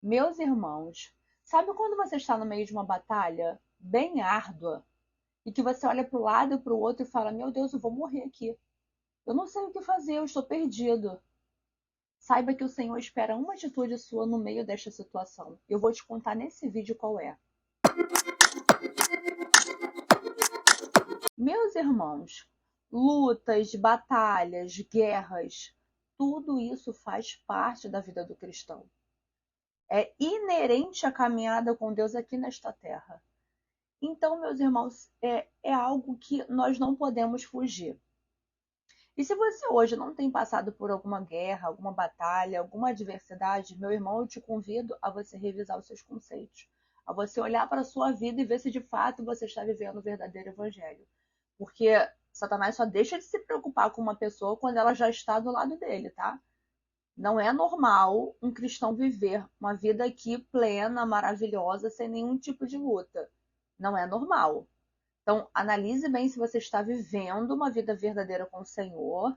Meus irmãos, sabe quando você está no meio de uma batalha bem árdua e que você olha para o lado e para o outro e fala: Meu Deus, eu vou morrer aqui. Eu não sei o que fazer, eu estou perdido. Saiba que o Senhor espera uma atitude sua no meio desta situação. Eu vou te contar nesse vídeo qual é. Meus irmãos, lutas, batalhas, guerras, tudo isso faz parte da vida do cristão. É inerente à caminhada com Deus aqui nesta terra. Então, meus irmãos, é algo que nós não podemos fugir. E se você hoje não tem passado por alguma guerra, alguma batalha, alguma adversidade, meu irmão, eu te convido a você revisar os seus conceitos, a você olhar para a sua vida e ver se de fato você está vivendo o verdadeiro evangelho. Porque Satanás só deixa de se preocupar com uma pessoa quando ela já está do lado dele, tá? Não é normal um cristão viver uma vida aqui plena, maravilhosa, sem nenhum tipo de luta. Não é normal. Então, analise bem se você está vivendo uma vida verdadeira com o Senhor,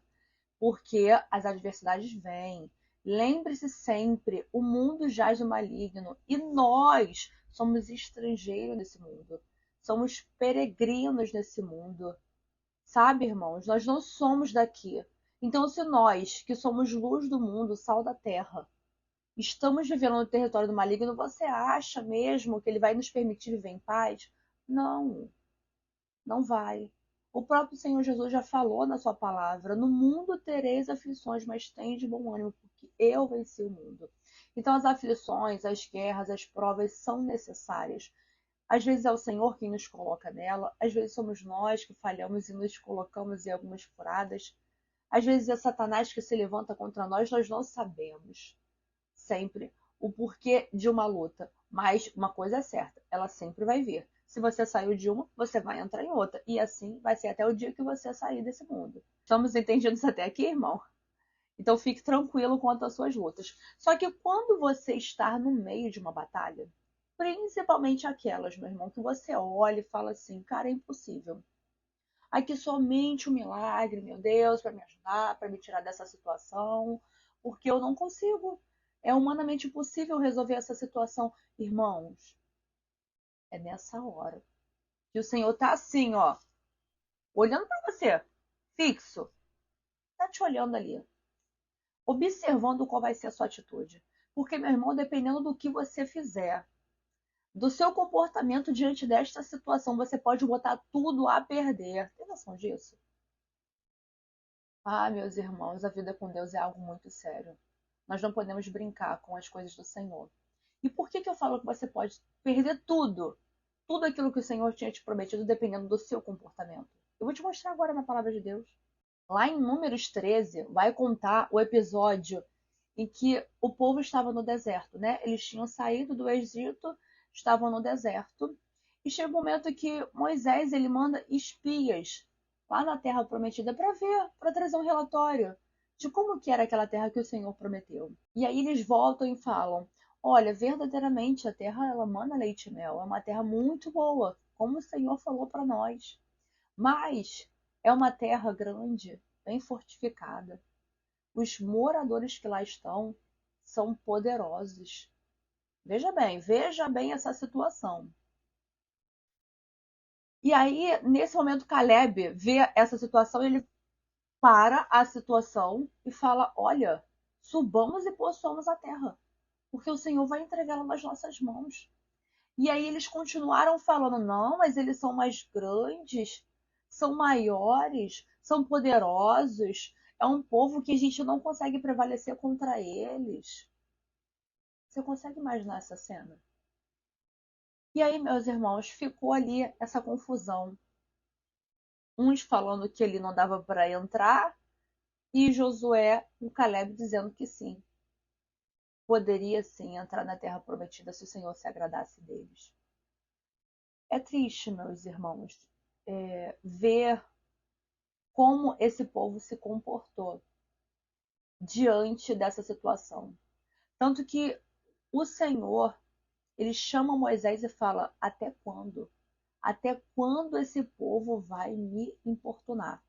porque as adversidades vêm. Lembre-se sempre, o mundo jaz no maligno e nós somos estrangeiros nesse mundo. Somos peregrinos nesse mundo. Sabe, irmãos, nós não somos daqui. Então, se nós, que somos luz do mundo, sal da terra, estamos vivendo no território do maligno, você acha mesmo que ele vai nos permitir viver em paz? Não, não vai. O próprio Senhor Jesus já falou na sua palavra: no mundo tereis aflições, mas tende bom ânimo, porque eu venci o mundo. Então, as aflições, as guerras, as provas são necessárias. Às vezes é o Senhor quem nos coloca nela, às vezes somos nós que falhamos e nos colocamos em algumas furadas. Às vezes é Satanás que se levanta contra nós não sabemos sempre o porquê de uma luta. Mas uma coisa é certa, ela sempre vai vir. Se você saiu de uma, você vai entrar em outra. E assim vai ser até o dia que você sair desse mundo. Estamos entendidos até aqui, irmão? Então fique tranquilo quanto às suas lutas. Só que quando você está no meio de uma batalha, principalmente aquelas, meu irmão, que você olha e fala assim, cara, é impossível. Aqui somente um milagre, meu Deus, para me ajudar, para me tirar dessa situação, porque eu não consigo. É humanamente impossível resolver essa situação. Irmãos, é nessa hora que o Senhor tá assim, ó, olhando para você, fixo, tá te olhando ali, observando qual vai ser a sua atitude. Porque, meu irmão, dependendo do que você fizer, do seu comportamento diante desta situação, você pode botar tudo a perder. Tem noção disso? Ah, meus irmãos, a vida com Deus é algo muito sério. Nós não podemos brincar com as coisas do Senhor. E por que eu falo que você pode perder tudo? Tudo aquilo que o Senhor tinha te prometido, dependendo do seu comportamento. Eu vou te mostrar agora na palavra de Deus. Lá em Números 13, vai contar o episódio em que o povo estava no deserto, né? Eles tinham saído do Egito, estavam no deserto. E chega um momento que Moisés ele manda espias lá na terra prometida para ver, para trazer um relatório de como que era aquela terra que o Senhor prometeu. E aí eles voltam e falam: olha, verdadeiramente a terra ela mana leite e mel, é uma terra muito boa, como o Senhor falou para nós. Mas é uma terra grande, bem fortificada. Os moradores que lá estão são poderosos. Veja bem essa situação. E aí, nesse momento, Caleb vê essa situação, ele para a situação e fala: olha, subamos e possuamos a terra, porque o Senhor vai entregá-la nas nossas mãos. E aí eles continuaram falando: não, mas eles são mais grandes, são maiores, são poderosos, é um povo que a gente não consegue prevalecer contra eles. Você consegue imaginar essa cena? E aí, meus irmãos, ficou ali essa confusão. Uns falando que ele não dava para entrar, e Josué, o Caleb, dizendo que sim, poderia sim entrar na terra prometida se o Senhor se agradasse deles. É triste, meus irmãos, ver como esse povo se comportou diante dessa situação. Tanto que o Senhor, ele chama Moisés e fala: até quando? Até quando esse povo vai me importunar?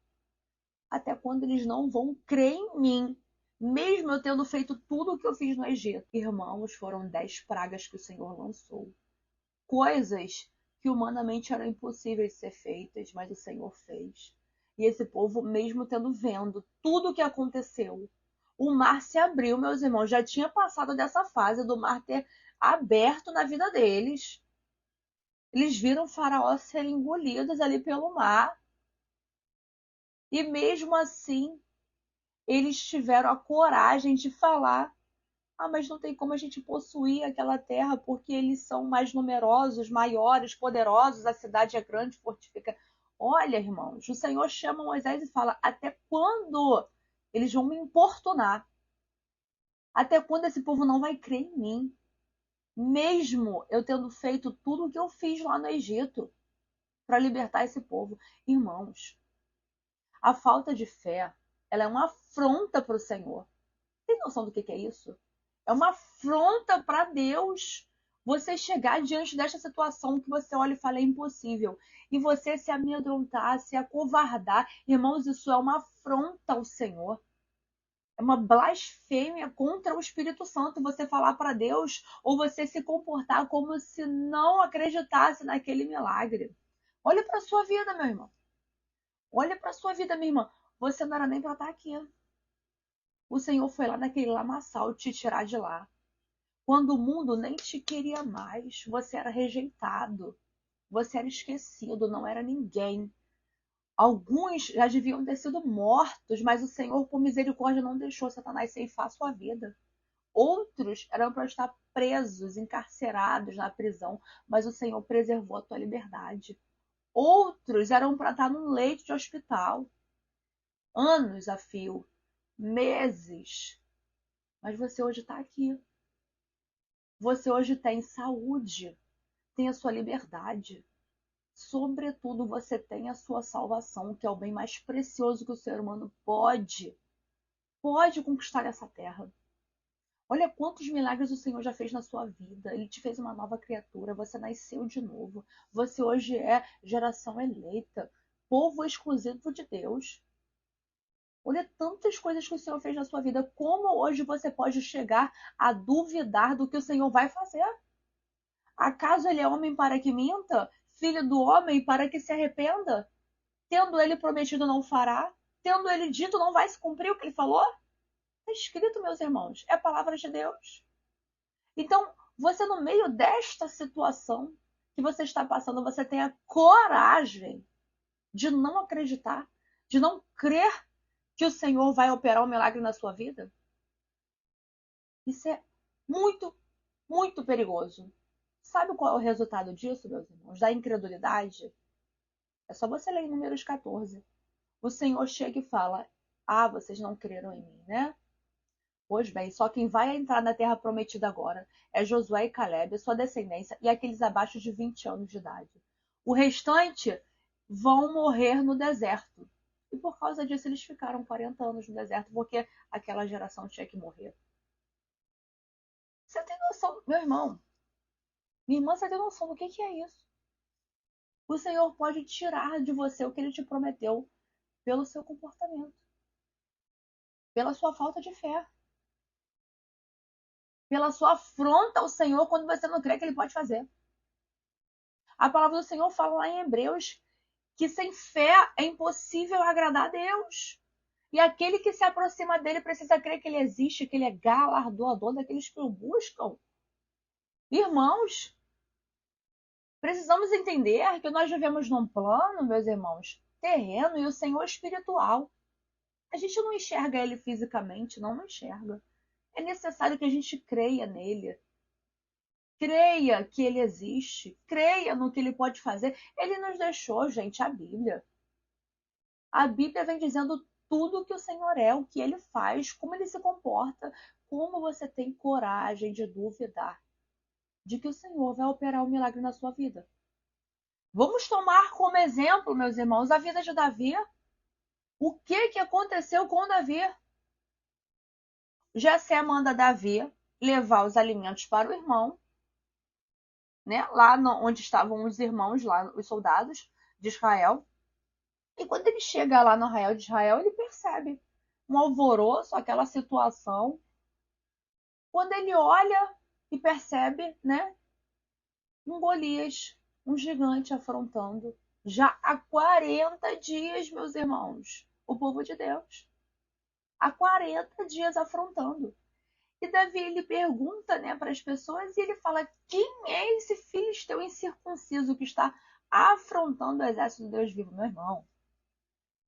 Até quando eles não vão crer em mim, Mesmo eu tendo feito tudo o que eu fiz no Egito. Irmãos, foram 10 pragas que o Senhor lançou. Coisas que humanamente eram impossíveis de ser feitas, mas o Senhor fez. E esse povo, mesmo vendo tudo o que aconteceu, o mar se abriu, meus irmãos. Já tinha passado dessa fase do mar ter aberto na vida deles. Eles viram Faraó ser engolidos ali pelo mar. E mesmo assim, eles tiveram a coragem de falar: ah, mas não tem como a gente possuir aquela terra porque eles são mais numerosos, maiores, poderosos, a cidade é grande, fortifica. Olha, irmãos, o Senhor chama Moisés e fala: até quando eles vão me importunar? Até quando esse povo não vai crer em mim? Mesmo eu tendo feito tudo o que eu fiz lá no Egito para libertar esse povo. Irmãos, a falta de fé, ela é uma afronta para o Senhor. Tem noção do que é isso? É uma afronta para Deus. Você chegar diante desta situação que você olha e fala é impossível. E você se amedrontar, se acovardar. Irmãos, isso é uma afronta ao Senhor. É uma blasfêmia contra o Espírito Santo você falar para Deus ou você se comportar como se não acreditasse naquele milagre. Olha para a sua vida, meu irmão. Olha para a sua vida, minha irmã. Você não era nem para estar aqui. O Senhor foi lá naquele lamaçal te tirar de lá. Quando o mundo nem te queria mais, você era rejeitado, você era esquecido, não era ninguém. Alguns já deviam ter sido mortos, mas o Senhor, por misericórdia, não deixou Satanás ceifar sua vida. Outros eram para estar presos, encarcerados na prisão, mas o Senhor preservou a tua liberdade. Outros eram para estar num leito de hospital, anos a fio, meses. Mas você hoje está aqui. Você hoje tem saúde, tem a sua liberdade. Sobretudo, você tem a sua salvação, que é o bem mais precioso que o ser humano pode conquistar essa terra. Olha quantos milagres o Senhor já fez na sua vida. Ele te fez uma nova criatura, você nasceu de novo. Você hoje é geração eleita, povo exclusivo de Deus. Olha tantas coisas que o Senhor fez na sua vida. Como hoje você pode chegar a duvidar do que o Senhor vai fazer? Acaso ele é homem para que minta? Filho do homem para que se arrependa? Tendo ele prometido, não fará? Tendo ele dito, não vai se cumprir o que ele falou? Está escrito, meus irmãos, é a palavra de Deus. Então, você no meio desta situação que você está passando, você tem a coragem de não acreditar, de não crer que o Senhor vai operar um milagre na sua vida? Isso é muito, muito perigoso. Sabe qual é o resultado disso, meus irmãos? Da incredulidade? É só você ler em Números 14. O Senhor chega e fala: ah, vocês não creram em mim, né? Pois bem, só quem vai entrar na terra prometida agora é Josué e Caleb, sua descendência, e aqueles abaixo de 20 anos de idade. O restante vão morrer no deserto. E por causa disso eles ficaram 40 anos no deserto, porque aquela geração tinha que morrer. Você tem noção, meu irmão? Minha irmã, você tem noção do que é isso? O Senhor pode tirar de você o que ele te prometeu pelo seu comportamento, pela sua falta de fé, pela sua afronta ao Senhor quando você não crê que ele pode fazer. A palavra do Senhor fala lá em Hebreus que sem fé é impossível agradar a Deus. E aquele que se aproxima dele precisa crer que ele existe, que ele é galardoador daqueles que o buscam. Irmãos, precisamos entender que nós vivemos num plano, meus irmãos, terreno e o Senhor espiritual. A gente não enxerga ele fisicamente, não enxerga. É necessário que a gente creia nele. Creia que ele existe. Creia no que ele pode fazer. Ele nos deixou, gente, a Bíblia. A Bíblia vem dizendo tudo que o Senhor é, o que ele faz, como ele se comporta, como você tem coragem de duvidar de que o Senhor vai operar um milagre na sua vida. Vamos tomar como exemplo, meus irmãos, a vida de Davi. O que aconteceu com Davi? Jessé manda Davi levar os alimentos para o irmão, né? Lá onde estavam os irmãos, lá os soldados de Israel. E quando ele chega lá no arraial de Israel, ele percebe um alvoroço, aquela situação. Quando ele olha e percebe, né, um Golias, um gigante afrontando, já há 40 dias, meus irmãos, o povo de Deus. Há 40 dias afrontando. E Davi, ele pergunta, né, para as pessoas e ele fala: quem é esse filisteu incircunciso que está afrontando o exército de Deus vivo? Meu irmão,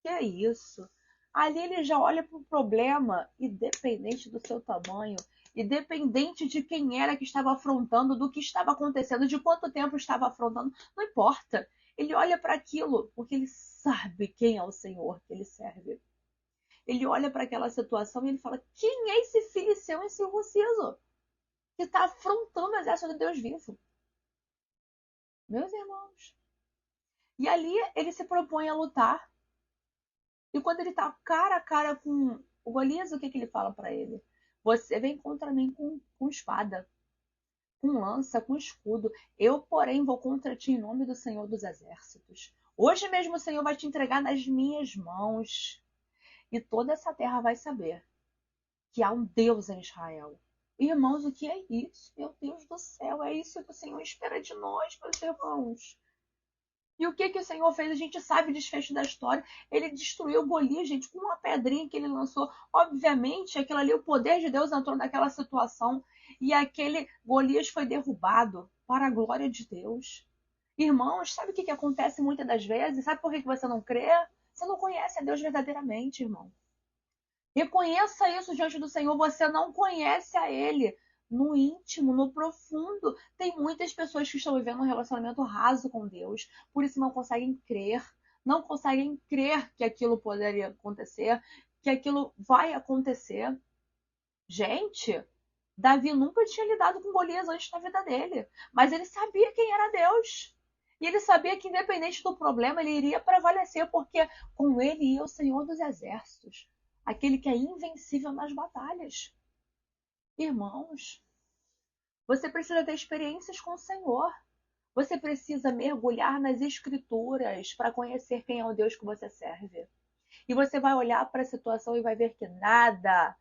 que é isso? Ali ele já olha para o problema, independente do seu tamanho, independente de quem era que estava afrontando, do que estava acontecendo, de quanto tempo estava afrontando, não importa. Ele olha para aquilo porque ele sabe quem é o Senhor que ele serve. Ele olha para aquela situação e ele fala: quem é esse filisteu incircunciso que está afrontando o exército de Deus vivo? Meus irmãos. E ali ele se propõe a lutar. E quando ele está cara a cara com o Golias, o que ele fala para ele? Você vem contra mim com espada, com lança, com escudo. Eu, porém, vou contra ti em nome do Senhor dos Exércitos. Hoje mesmo o Senhor vai te entregar nas minhas mãos. E toda essa terra vai saber que há um Deus em Israel. Irmãos, o que é isso? Meu Deus do céu, é isso que o Senhor espera de nós, meus irmãos. E o que o Senhor fez? A gente sabe o desfecho da história. Ele destruiu Golias, gente, com uma pedrinha que ele lançou. Obviamente, aquilo ali, o poder de Deus entrou naquela situação. E aquele Golias foi derrubado para a glória de Deus. Irmãos, sabe o que acontece muitas das vezes? Sabe por que você não crê? Você não conhece a Deus verdadeiramente, irmão. Reconheça isso diante do Senhor. Você não conhece a Ele no íntimo, no profundo. Tem muitas pessoas que estão vivendo um relacionamento raso com Deus, por isso não conseguem crer. Não conseguem crer que aquilo poderia acontecer, que aquilo vai acontecer. Gente, Davi nunca tinha lidado com Golias antes na vida dele, mas ele sabia quem era Deus. E ele sabia que, independente do problema, ele iria prevalecer, porque com ele ia o Senhor dos Exércitos, aquele que é invencível nas batalhas. Irmãos, você precisa ter experiências com o Senhor. Você precisa mergulhar nas Escrituras para conhecer quem é o Deus que você serve. E você vai olhar para a situação e vai ver que nada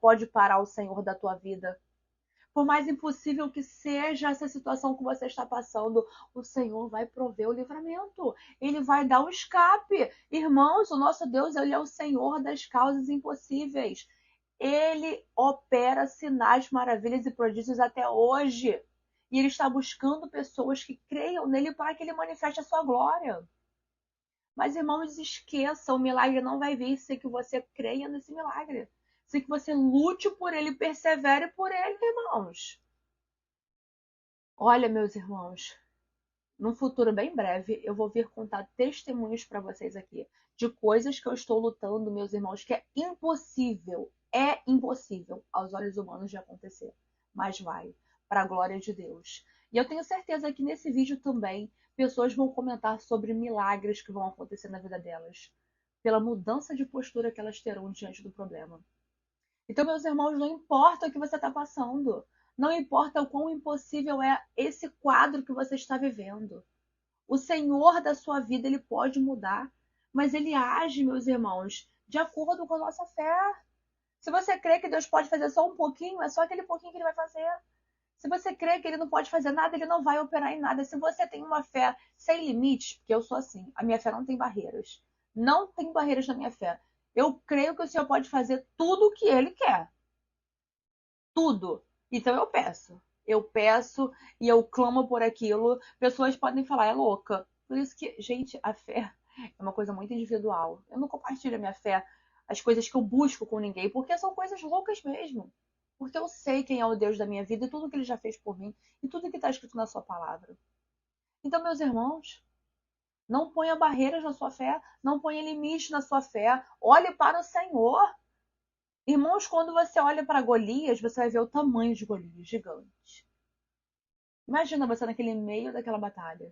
pode parar o Senhor da tua vida. Por mais impossível que seja essa situação que você está passando, o Senhor vai prover o livramento. Ele vai dar o escape. Irmãos, o nosso Deus, ele é o Senhor das causas impossíveis. Ele opera sinais, maravilhas e prodígios até hoje. E ele está buscando pessoas que creiam nele para que ele manifeste a sua glória. Mas, irmãos, esqueça, o milagre não vai vir sem que você creia nesse milagre. Sem que você lute por ele, persevere por ele, irmãos. Olha, meus irmãos, num futuro bem breve, eu vou vir contar testemunhos para vocês aqui de coisas que eu estou lutando, meus irmãos, que é impossível aos olhos humanos de acontecer. Mas vai, para a glória de Deus. E eu tenho certeza que nesse vídeo também pessoas vão comentar sobre milagres que vão acontecer na vida delas, pela mudança de postura que elas terão diante do problema. Então, meus irmãos, não importa o que você está passando, não importa o quão impossível é esse quadro que você está vivendo. O Senhor da sua vida, ele pode mudar, mas ele age, meus irmãos, de acordo com a nossa fé. Se você crê que Deus pode fazer só um pouquinho, é só aquele pouquinho que ele vai fazer. Se você crê que ele não pode fazer nada, ele não vai operar em nada. Se você tem uma fé sem limites, porque eu sou assim, a minha fé não tem barreiras. Não tem barreiras na minha fé. Eu creio que o Senhor pode fazer tudo o que ele quer. Tudo. Então eu peço. Eu peço e eu clamo por aquilo. Pessoas podem falar, é louca. Por isso que, gente, a fé é uma coisa muito individual. Eu não compartilho a minha fé, as coisas que eu busco com ninguém, porque são coisas loucas mesmo. Porque eu sei quem é o Deus da minha vida e tudo que ele já fez por mim e tudo que está escrito na sua palavra. Então, meus irmãos, não ponha barreiras na sua fé, não ponha limites na sua fé. Olhe para o Senhor. Irmãos, quando você olha para Golias, você vai ver o tamanho de Golias, gigante. Imagina você naquele meio daquela batalha.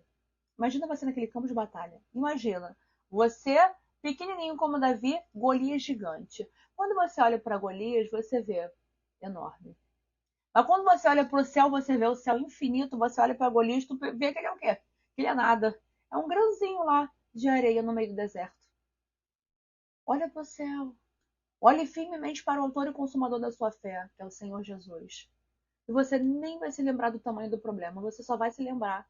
Imagina você naquele campo de batalha. Imagina você, pequenininho como Davi, Golias gigante. Quando você olha para Golias, você vê enorme. Mas quando você olha para o céu, você vê o céu infinito. Você olha para Golias, tu vê que ele é o quê? Que ele é nada. É um grãozinho lá de areia no meio do deserto. Olha para o céu. Olhe firmemente para o autor e consumador da sua fé, que é o Senhor Jesus. E você nem vai se lembrar do tamanho do problema, você só vai se lembrar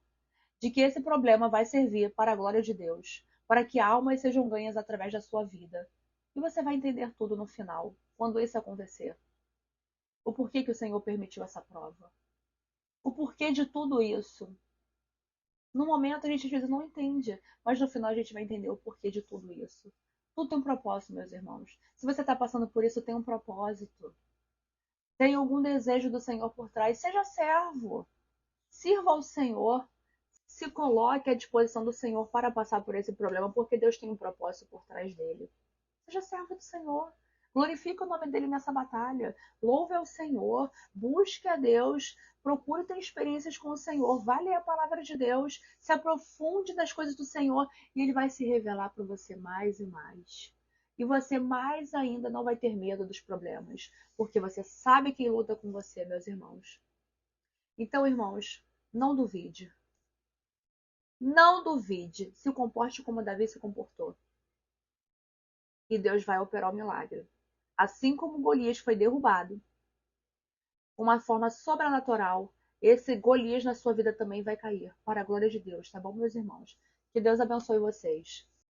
de que esse problema vai servir para a glória de Deus, para que almas sejam ganhas através da sua vida. E você vai entender tudo no final, quando isso acontecer. O porquê que o Senhor permitiu essa prova. O porquê de tudo isso. No momento a gente às vezes não entende, mas no final a gente vai entender o porquê de tudo isso. Tudo tem um propósito, meus irmãos. Se você está passando por isso, tem um propósito. Tem algum desejo do Senhor por trás. Seja servo. Sirva ao Senhor. Se coloque à disposição do Senhor para passar por esse problema, porque Deus tem um propósito por trás dele. Seja servo do Senhor. Glorifique o nome dele nessa batalha. Louve ao Senhor. Busque a Deus. Procure ter experiências com o Senhor. Vá ler a palavra de Deus. Se aprofunde nas coisas do Senhor e ele vai se revelar para você mais e mais. E você mais ainda não vai ter medo dos problemas, porque você sabe quem luta com você, meus irmãos. Então, irmãos, não duvide. Não duvide. Se comporte como Davi se comportou. E Deus vai operar o milagre. Assim como Golias foi derrubado, uma forma sobrenatural, esse Golias na sua vida também vai cair, para a glória de Deus, tá bom, meus irmãos? Que Deus abençoe vocês.